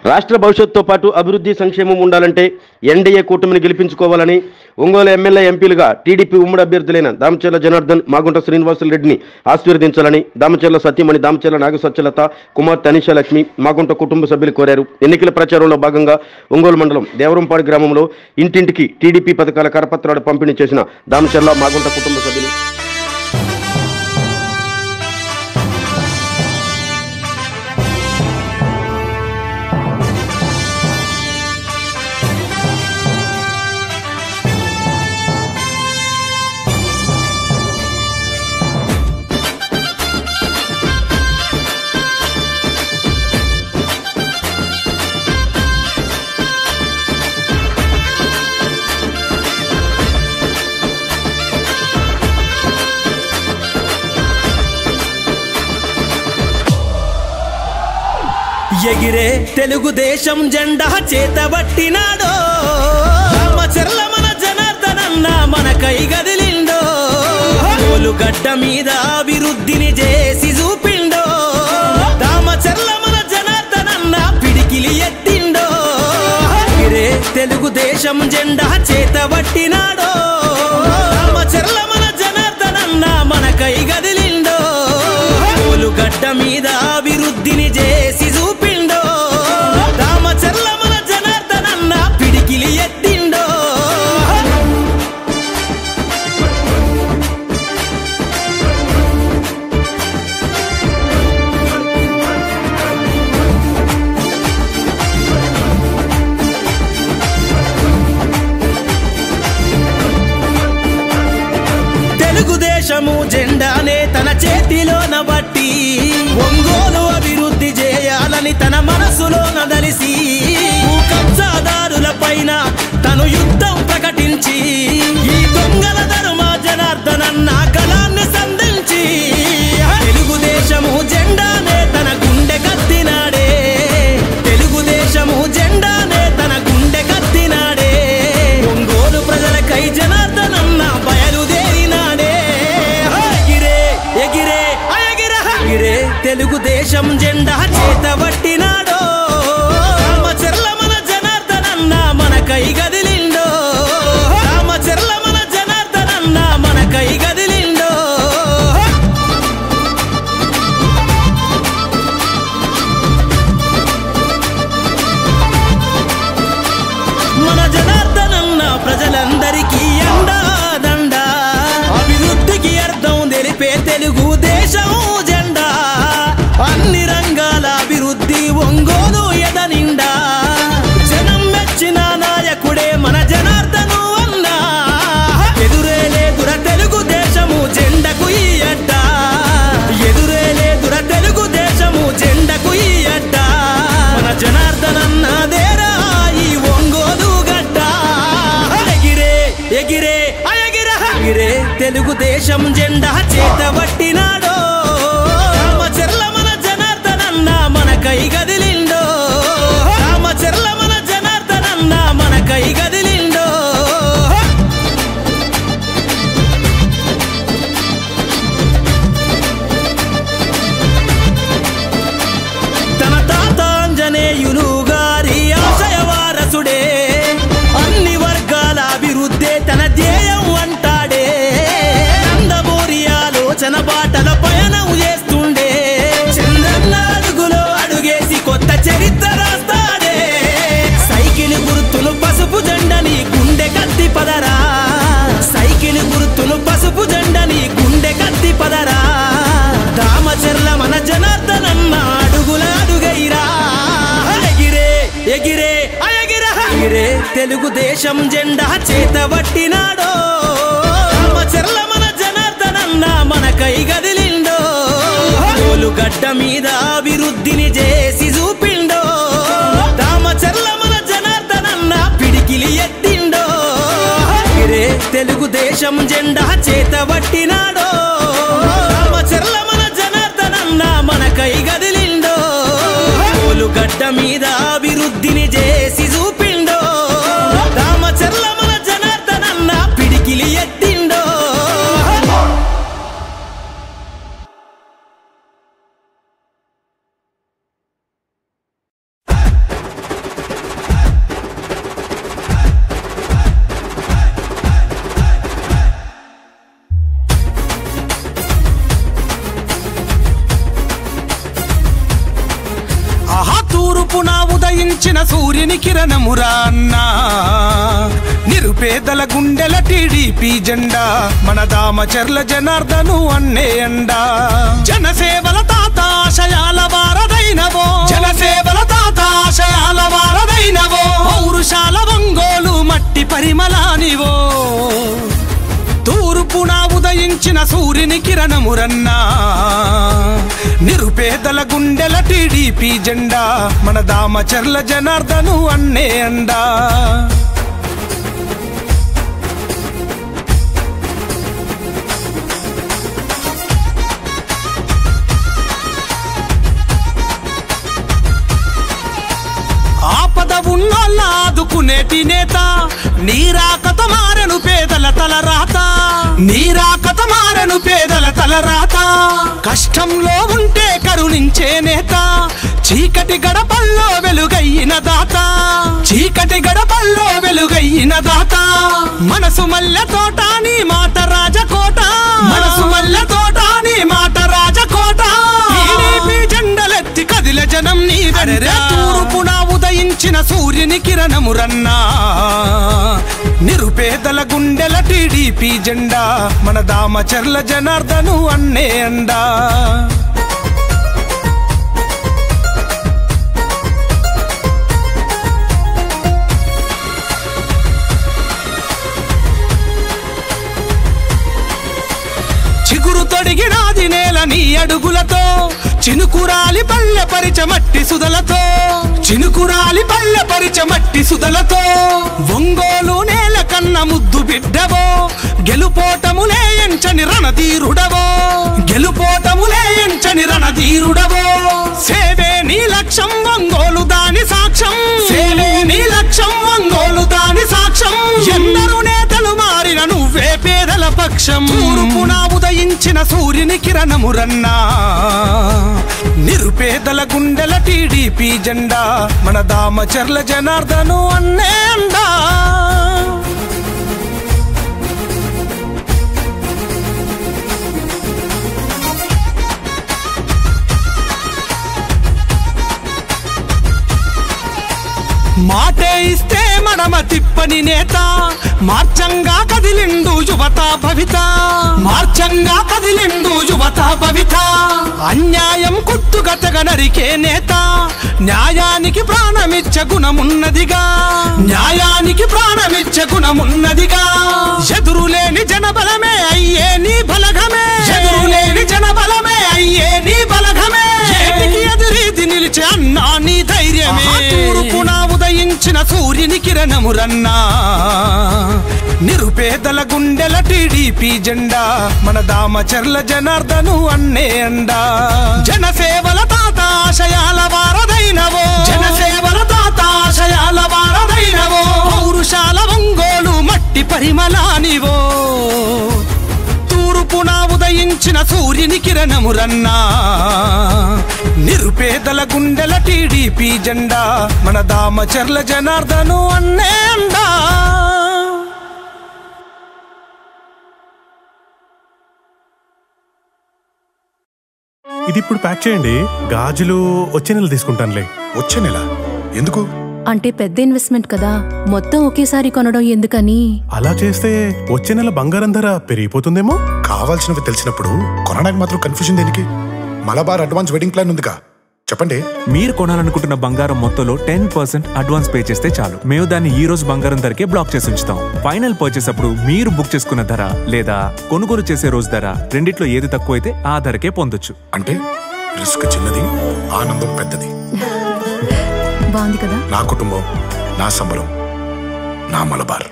రాష్ట్ర భవిష్యత్తుతో పాటు అభివృద్ధి సంక్షేమం ఉండాలంటే ఎన్డీఏ కూటమిని గెలిపించుకోవాలని ఒంగోలు ఎమ్మెల్యే ఎంపీలుగా టీడీపీ ఉమ్మడి అభ్యర్థులైన దామచర్ల జనార్దన్, మాగుంట శ్రీనివాసులరెడ్డిని ఆశీర్వదించాలని దామచర్ల సత్యమణి, దామచర్ల నాగసత్యలత, కుమార్తె అనిషా లక్ష్మి, మాగుంట కుటుంబ సభ్యులు కోరారు. ఎన్నికల ప్రచారంలో భాగంగా ఒంగోలు మండలం దేవరంపాడు గ్రామంలో ఇంటింటికి టీడీపీ పథకాల కరపత్రాలు పంపిణీ చేసిన దామచర్ల, మాగుంట కుటుంబ సభ్యులు ఎగిరే తెలుగుదేశం జెండా చేతబట్టినాడో, దామచర్ల మన జనార్దనన్న మనకై గదిలిండో, గడ్డ మీద అభివృద్ధిని చేసి చూపిండో, దామచర్ల మన జనార్దనన్న పిడికిలి ఎత్తిండో. ఎగిరే తెలుగుదేశం జెండా చేతబట్టినాడో, దామచర్ల మన జనార్దనన్న మనకై గదిలిండో, గడ్డ మీద అభివృద్ధిని చేసి చూపిండో, దామచర్ల మన జనార్దనన్న పిడికిలి ఎత్తిండో. తెలుగుదేశము జెండానే తన చేతిలోన బట్టి ఒంగోలు అభివృద్ధి చేయాలని తన మనసులో నదలిసి, కబ్జాదారుల పైన తను యుద్ధం ప్రకటించి, ఈ దొంగల ధర్మ జనార్దనన్న కళాన్ని సంధించి, తెలుగుదేశము జెండానే తన గుండె కత్తినాడే, తెలుగుదేశము జెండానే తన గుండె కత్తినాడే, ఒంగోలు ప్రజలకై జనార్దనన్న బయలుదేరినాడే. ఎగిరే ఎగిరే ఎగిరే తెలుగుదేశం జెండా చేతబట్టినాడో, దామచర్ల మన జనార్దనన్న మనకై గదిలిండో, దామచర్ల మన జనార్దనన్న మనకై గదిలిండో. మన జనార్దనన్న ప్రజలందరికీ అండా దండ, అభివృద్ధికి అర్థం తెలిపే తెలుగుదేశం జెండా, అన్ని రంగాల అభివృద్ధి ఒంగోలు ఎదనిండా, జనం మెచ్చిన నాయకుడే మన జనార్దను అన్నా, ఎదురే లేదుర తెలుగుదేశము జెండకు ఈ అడ్డ, ఎదురే లేదుర తెలుగుదేశము జెండకు ఈ అడ్డ, మన జనార్దనన్నదేరా ఈ ఒంగోలు గడ్డ. ఎగిరే ఎగిరే ఎగిరే తెలుగుదేశం జెండా చేతబట్టినాడో, దామచర్ల మన జనార్దనన్న మనకై గదిలిండో, దామచర్ల మన జనార్దనన్న మనకై గదిలిండో. తన తాత ఆంజనేయులు గారి ఆశయ వారసుడే, అన్ని వర్గాల అభివృద్ధే తన ధ్యేయం అంటాడే, నందమూరి ఆలోచన బాటల పయనం చేస్తుండే, చంద్రన్న అడుగులో అడుగేసి కొత్త చరిత్ర రాస్తాడే, సైకిల్ గుర్తును పసుపు జెండని గుండె కత్తి పదరా, సైకిల్ గుర్తును పసుపు జెండని గుండె కత్తి పదరా, దామచర్ల మన జనార్దనన్న అడుగుల అడుగైరా. ఎగిరే ఎగిరే ఎగిరే తెలుగుదేశం జెండా చేతబట్టినాడో, దామచర్ల మన జనార్దనన్న మనకై గదిలిండో, గడ్డ మీద అభివృద్ధిని చేసి చూపిండో, దామచర్ల మన జనార్దనన్న పిడికిలి ఎత్తిండో. ఎగిరే తెలుగుదేశం జెండా చేతబట్టినాడో, దామచర్ల మన జనార్దనన్న మనకై గదిలిండో, గడ్డ మీద అభివృద్ధిని చేసి చూపిండో, దామచర్ల మన జనార్దనన్న పిడికిలి ఎత్తిండో. ఉదయించిన సూర్యుని కిరణమురా అన్నా నిరుపేదల గుండెల టీడీపీ జెండా మన దామచర్ల జనార్దను అన్నే అండా జనసేవల తాత ఆశయాల వారదైనవో జనసేవల తాత ఆశయాల వారదైనవో పౌరుషాల ఒంగోలు మట్టి పరిమళానివో తూర్పున ఉదయించిన సూర్యుని కిరణమురన్నా నిరుపేదల గుండెల టీడీపీ జెండా మన దామచర్ల జనార్దను అన్నే అండా ఆపద ఉన్నోళ్ళ ఆదుకునేటి నేత నీరాకత మారెను పేదల తలరాత నీరాకత మారెను పేదల తలరాత కష్టంలో ఉంటే కరుణించే నేత చీకటి గడపల్లో వెలుగయ్యిన దాత చీకటి గడపల్లో వెలుగయ్యిన దాత మనసు మల్లె తోట నీ మాట రాజకోట మనసు మల్లె తోట నీ మాట రాజకోట టీడీపీ జెండలెత్తి కదిల జనం నీ తూర్పున ఉదయించిన సూర్యుని కిరణమురన్నా నిరుపేదల గుండెల టీడీపీ జెండా మన దామచర్ల జనార్దను అన్నే అండా చిగురు తొడిగినాది నేల నీ అడుగులతో చినుకురాలి పల్లె పరిచ మట్టి సుదలతో చినుకురాలి పల్లె పరిచ మట్టి సుదలతో ఒంగోలు నేల కన్న ముద్దు బిడ్డవో గెలుపోటములే ఎంచని రణధీరుడవో గెలుపోటములే ఎంచని రణధీరుడవో సేవే నీ లక్ష్యం ఒంగోలు దాని సాక్ష్యం సేవే నీ లక్ష్యం ఒంగోలు దాని సాక్ష్యం ఎందరు నేతలు మారిన నువ్వే పేదల పక్షం తూర్పున ఉదయించిన సూర్యుని కిరణమురన్నా నిరుపేదల గుండెల టీడీపీ జెండా మన దామచర్ల జనార్దను అన్నే అండా మాటే ఇస్తే మడమ తిప్పని నేత మార్చంగా కదిలిండు యువత భవిత మార్చంగా కదిలిండు యువత భవిత అన్యాయం కుట్టుగతగ నరికే నేత న్యాయానికి ప్రాణమిచ్చ గుణమున్నదిగా న్యాయానికి ప్రాణమిచ్చ గుణమున్నదిగా ఎదురులేని జనబలమే అయ్యే నీ బలగమే ఎదురులేని జనబలమే అయ్యే నీ బలగమే ఏటికి ఎదురీది నిలిచే అన్నా నీ ధైర్యమే తూర్పున ఉదయించిన సూర్యుని కిరణమురన్నా నిరుపేదల గుండెల టీడీపీ జెండా మన దామచర్ల జనార్దను అన్నే అండా జనసేవల తాత ఆశయాల వారదైనవో జనసేవల తాత ఆశయాల వారదైనవో పౌరుషాల ఒంగోలు మట్టి పరిమళానివో తూర్పున ఉదయించిన సూర్యుని కిరణమురన్నా నిరుపేదల గుండెల టీడీపీ జెండా మన దామచర్ల జనార్దను అన్నే అండా ఇది ఇప్పుడు ప్యాక్ చేయండి. గాజులు వచ్చే నెల తీసుకుంటానులే. వచ్చే నెల ఎందుకు? అంటే పెద్ద ఇన్వెస్ట్మెంట్ కదా, మొత్తం ఒకేసారి కొనడం ఎందుకని. అలా చేస్తే వచ్చే నెల బంగారం ధర పెరిగిపోతుందేమో. కావాల్సినవి తెలిసినప్పుడు కొనడానికి మాత్రం కన్ఫ్యూజన్ దేనికి? మలబార్ అడ్వాన్స్ వెడ్డింగ్ ప్లాన్ ఉందిగా, చెప్పండి. మీరు కొనాలనుకుంటున్న బంగారం మొత్తంలో 10% అడ్వాన్స్ పే చేస్తే చాలు. మేము దాన్ని ఈ రోజు బంగారం ధరకే బ్లాక్ చేసి ఉంచుతాం. ఫైనల్ పర్చేస్ అప్పుడు మీరు బుక్ చేసుకున్న ధర లేదా కొనుగోలు చేసే రోజు ధర రెండిట్లో ఏది తక్కువైతే ఆ ధరకే పొందొచ్చు. అంటే రిస్క్ చిన్నది, ఆనందం పెద్దది. బాగుంది కదా. నా కుటుంబం, నా సంబరం, నా మలబార్.